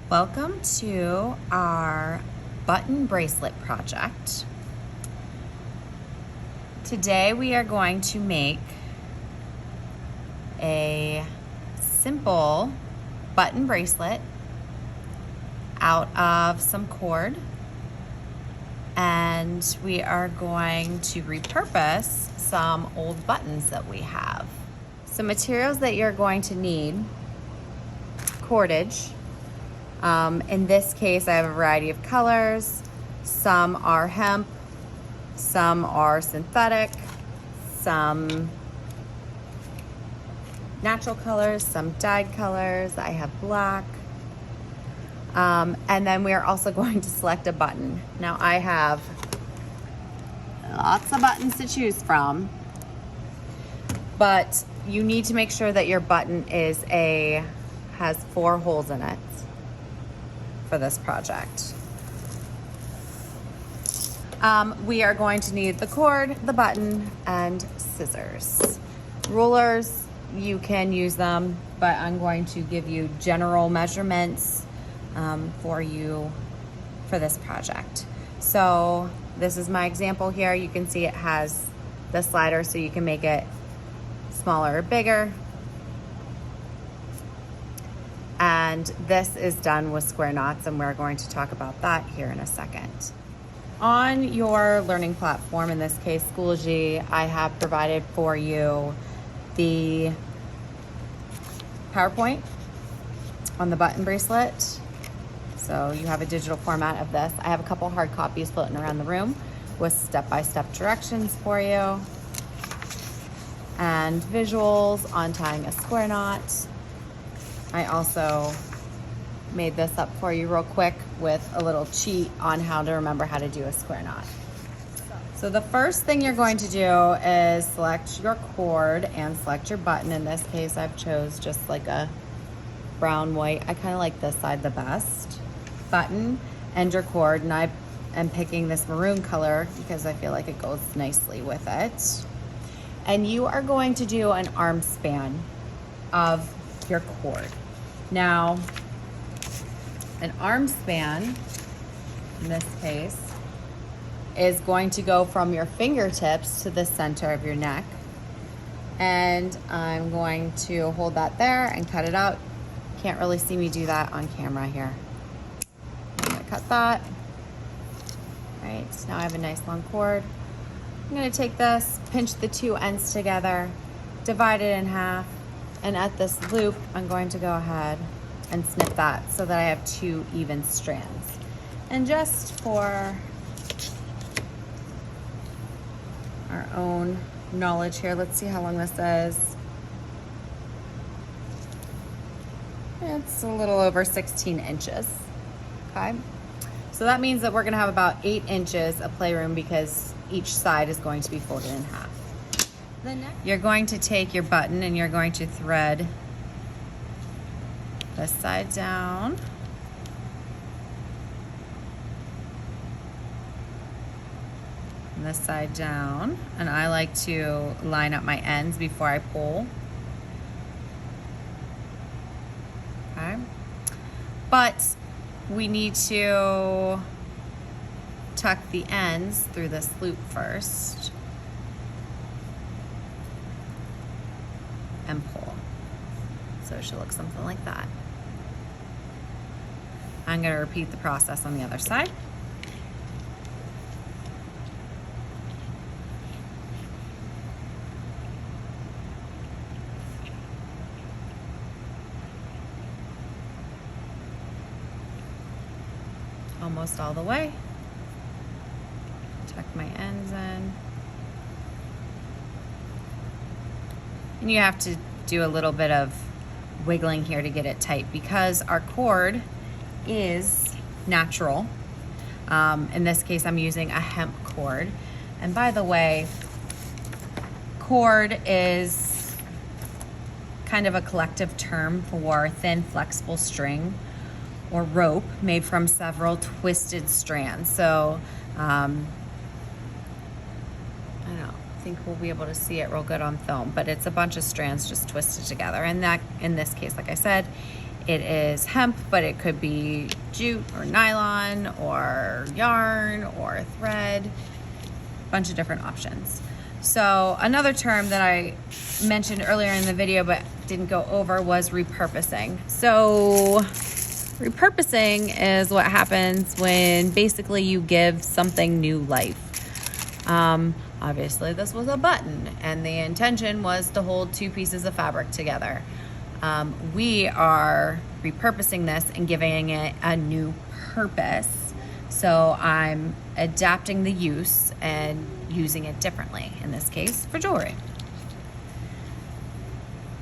Welcome to our button bracelet project. Today we are going to make a simple button bracelet out of some cord, and we are going to repurpose some old buttons that we have. Some materials that you're going to need: cordage. In this case, I have a variety of colors. Some are hemp, some are synthetic, some natural colors, some dyed colors. I have black. And then we are also going to select a button. Now I have lots of buttons to choose from, but you need to make sure that your button has 4 holes in it for this project. We are going to need the cord, the button, and scissors. Rulers, you can use them, but I'm going to give you general measurements for this project. So this is my example here. You can see it has the slider, so you can make it smaller or bigger. And this is done with square knots, and we're going to talk about that here in a second. On your learning platform, in this case Schoology, I have provided for you the PowerPoint on the button bracelet. So you have a digital format of this. I have a couple hard copies floating around the room with step-by-step directions for you and visuals on tying a square knot. I also made this up for you real quick with a little cheat on how to remember how to do a square knot. So the first thing you're going to do is select your cord and select your button. In this case, I've chose just like a brown white. I kind of like this side the best. Button and your cord, and I am picking this maroon color because I feel like it goes nicely with it. And you are going to do an arm span of your cord. Now, an arm span, in this case, is going to go from your fingertips to the center of your neck. And I'm going to hold that there and cut it out. Can't really see me do that on camera here. I'm gonna cut that. All right, so now I have a nice long cord. I'm gonna take this, pinch the 2 ends together, divide it in half, and at this loop, I'm going to go ahead and snip that so that I have 2 even strands. And just for our own knowledge here, let's see how long this is. It's a little over 16 inches, okay? So that means that we're gonna have about 8 inches of playroom because each side is going to be folded in half. You're going to take your button and you're going to thread this side down. And this side down. And I like to line up my ends before I pull. Okay. But we need to tuck the ends through this loop first and pull. So it should look something like that. I'm going to repeat the process on the other side. Almost all the way. Tuck my ends in. And you have to do a little bit of wiggling here to get it tight because our cord is natural. In this case, I'm using a hemp cord. And by the way, cord is kind of a collective term for thin, flexible string or rope made from several twisted strands. So I don't think we'll be able to see it real good on film, but it's a bunch of strands just twisted together. And that, in this case, like I said, it is hemp, but it could be jute or nylon or yarn or thread, a bunch of different options. So another term that I mentioned earlier in the video but didn't go over was repurposing. So repurposing is what happens when basically you give something new life. Obviously this was a button and the intention was to hold two pieces of fabric together. We are repurposing this and giving it a new purpose. So I'm adapting the use and using it differently, in this case for jewelry.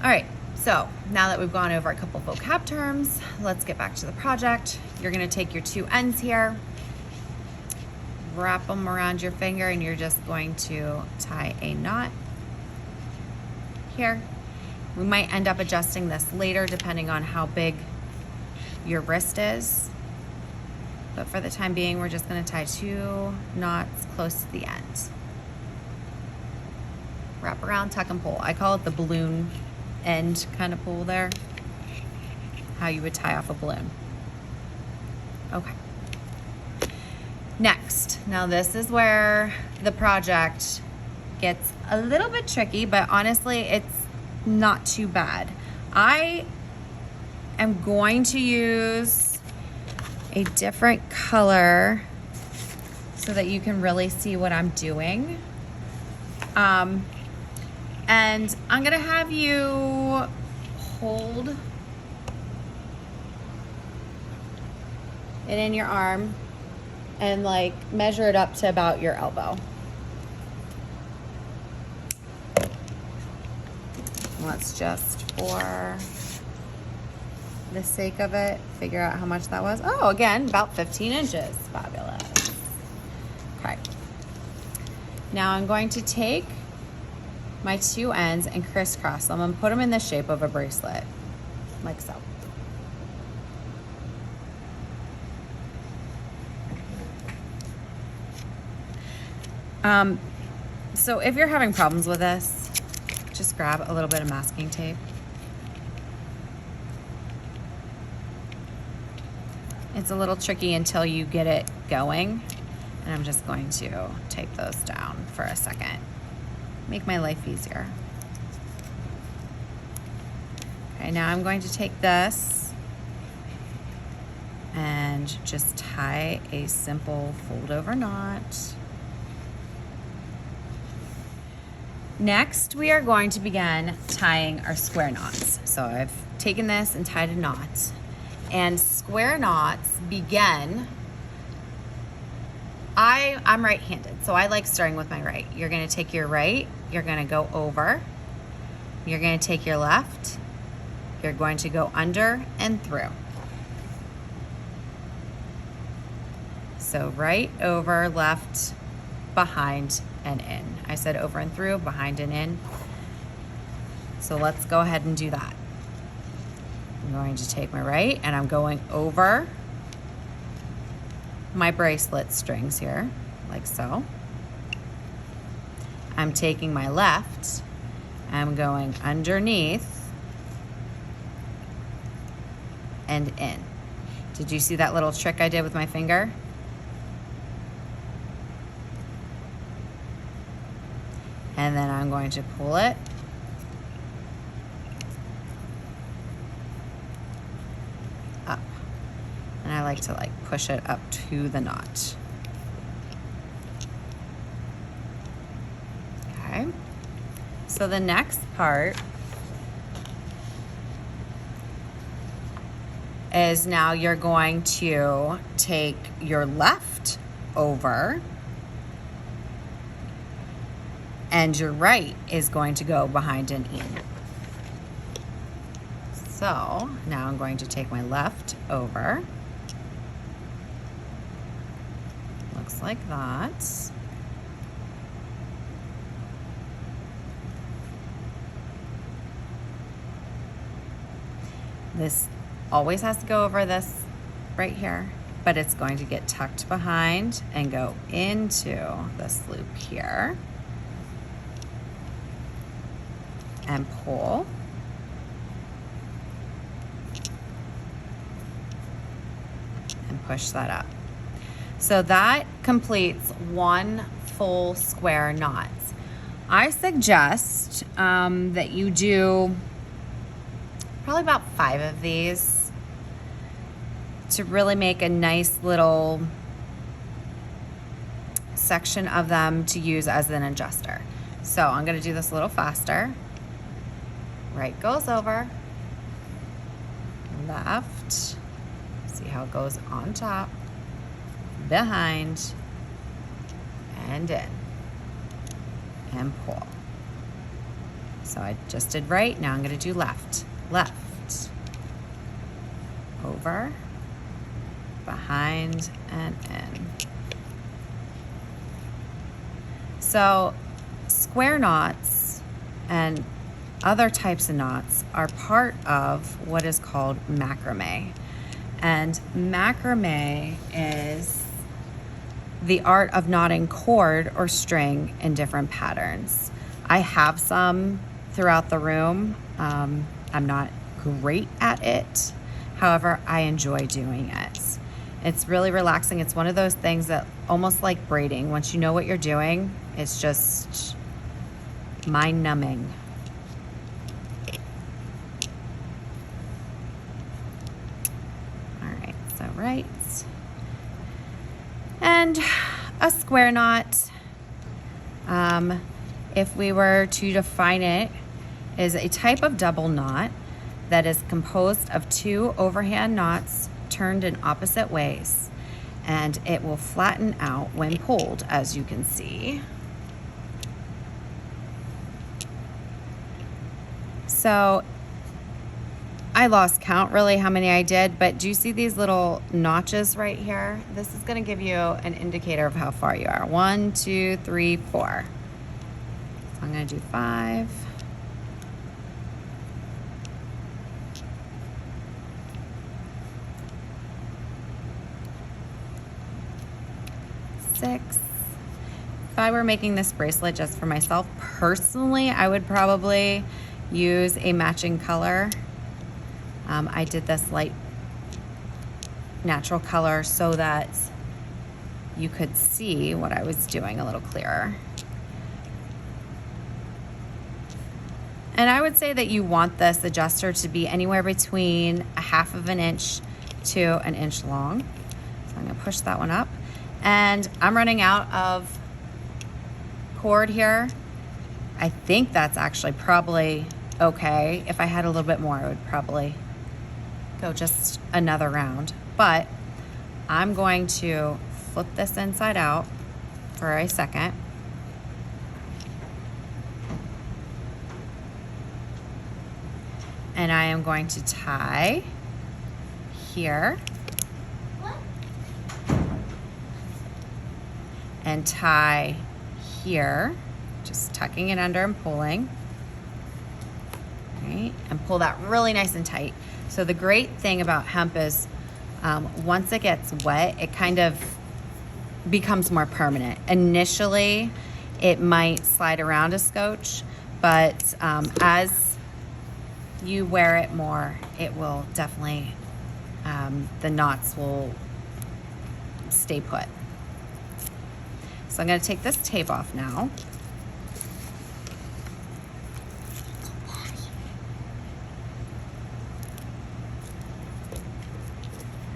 All right, so now that we've gone over a couple vocab terms, let's get back to the project. You're gonna take your two ends here, wrap them around your finger, and you're just going to tie a knot here. We might end up adjusting this later depending on how big your wrist is. But for the time being, we're just gonna tie two knots close to the end. Wrap around, tuck and pull. I call it the balloon end kind of pull there. How you would tie off a balloon. Okay. Next, now this is where the project gets a little bit tricky, but honestly, it's not too bad. I am going to use a different color so that you can really see what I'm doing. And I'm gonna have you hold it in your arm and like measure it up to about your elbow. Let's just, for the sake of it, figure out how much that was. Oh, again, about 15 inches. Fabulous. Okay. Now I'm going to take my two ends and crisscross them and put them in the shape of a bracelet, like so. So if you're having problems with this, just grab a little bit of masking tape. It's a little tricky until you get it going. And I'm just going to tape those down for a second. Make my life easier. Okay, now I'm going to take this and just tie a simple fold over knot. Next, we are going to begin tying our square knots. So I've taken this and tied a knot. And square knots begin, I'm right-handed, so I like starting with my right. You're gonna take your right, you're gonna go over, you're gonna take your left, you're going to go under and through. So right, over, left, behind, and in. I said over and through, behind and in. So let's go ahead and do that. I'm going to take my right and I'm going over my bracelet strings here, like so. I'm taking my left, I'm going underneath and in. Did you see that little trick I did with my finger? And then I'm going to pull it up. And I like to like push it up to the knot. Okay. So the next part is now you're going to take your left over and your right is going to go behind and in. So now I'm going to take my left over. Looks like that. This always has to go over this right here, but it's going to get tucked behind and go into this loop here. And pull. push that up. So that completes one full square knot. I suggest that you do probably about 5 of these to really make a nice little section of them to use as an adjuster. So I'm going to do this a little faster. Right goes over, left, see how it goes on top, behind, and in, and pull. So I just did right, now I'm going to do left, left, over, behind, and in. So square knots and other types of knots are part of what is called macrame. And macrame is the art of knotting cord or string in different patterns. I have some throughout the room. I'm not great at it. However, I enjoy doing it. It's really relaxing. It's one of those things that almost like braiding. Once you know what you're doing, it's just mind numbing. All right, so right. And a square knot, if we were to define it, is a type of double knot that is composed of 2 overhand knots turned in opposite ways, and it will flatten out when pulled, as you can see. So I lost count really how many I did, but do you see these little notches right here? This is going to give you an indicator of how far you are. 1, 2, 3, 4. So I'm going to do 5. 6. If I were making this bracelet just for myself, personally, I would probably use a matching color. I did this light natural color so that you could see what I was doing a little clearer. And I would say that you want this adjuster to be anywhere between 1/2 of an inch to an inch long. So I'm gonna push that one up. And I'm running out of cord here. I think that's actually probably okay. If I had a little bit more, I would probably go just another round. But I'm going to flip this inside out for a second. And I am going to tie here and tie here, just tucking it under and pulling. Right, and pull that really nice and tight. So the great thing about hemp is once it gets wet, it kind of becomes more permanent. Initially, it might slide around a scotch, but as you wear it more, it will definitely, the knots will stay put. So I'm going to take this tape off now.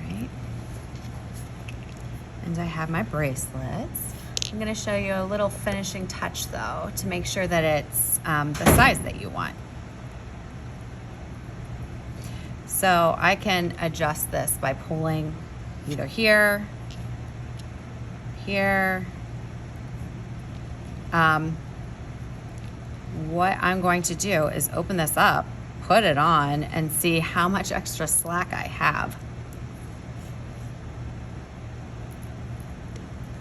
Right. And I have my bracelets. I'm going to show you a little finishing touch though to make sure that it's the size that you want. So I can adjust this by pulling either here, here. What I'm going to do is open this up, put it on, and see how much extra slack I have.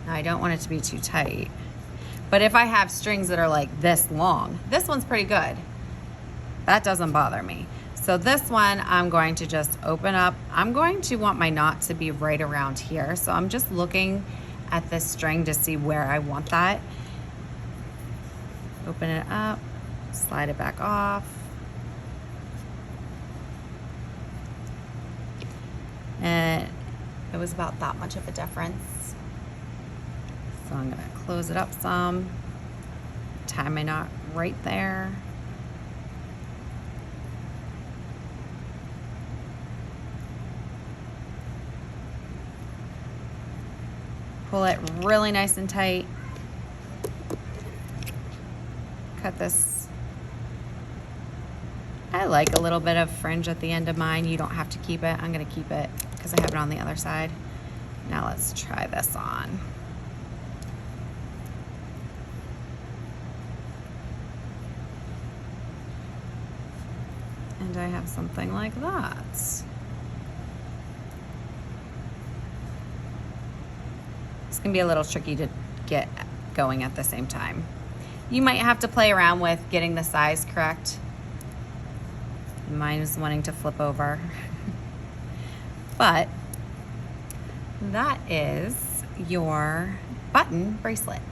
Now, I don't want it to be too tight, but if I have strings that are like this long, this one's pretty good. That doesn't bother me. So this one, I'm going to just open up. I'm going to want my knot to be right around here. So I'm just looking at this string to see where I want that. Open it up, slide it back off. And It was about that much of a difference. So I'm gonna close it up some, tie my knot right there. Pull it really nice and tight. Cut this. I like a little bit of fringe at the end of mine. You don't have to keep it. I'm gonna keep it because I have it on the other side. Now let's try this on. And I have something like that. It's gonna be a little tricky to get going at the same time. You might have to play around with getting the size correct. Mine is wanting to flip over. But that is your button bracelet.